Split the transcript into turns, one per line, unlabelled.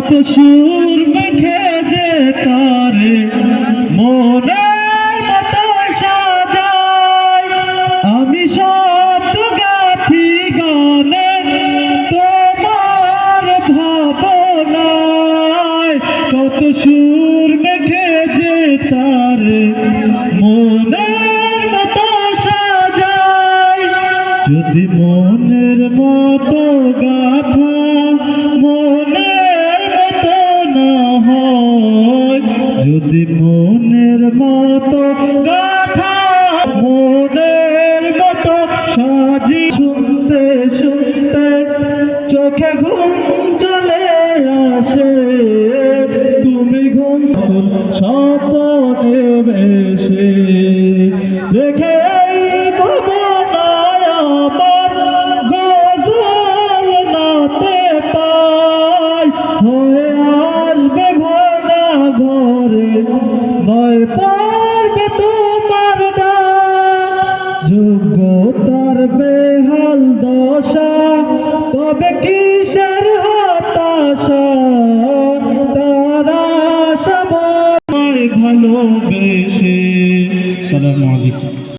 কত সুর মেখে যে তারে মনের মতো সাজায়, আমি শব্দ গাথি গানে তোমার ভাবনায়। কত সুর মেখে যে তারে মনের মতো সাজায়, যদি মনের মতো গাথা মনের মতো না হয়, যদি মনের মতো গাথা মনের মতো সাজি, শুনতে শুনতে চোখে ঘুম চলে আসে, তুমি ঘুম স্বপ্নে ভেসে রেখে পড়বে তোমার যোগ্যতার বেহাল দশা, তবে কিসের হতাশা, তারা সবাই ভালোবেসে। আসসালামু আলাইকুম।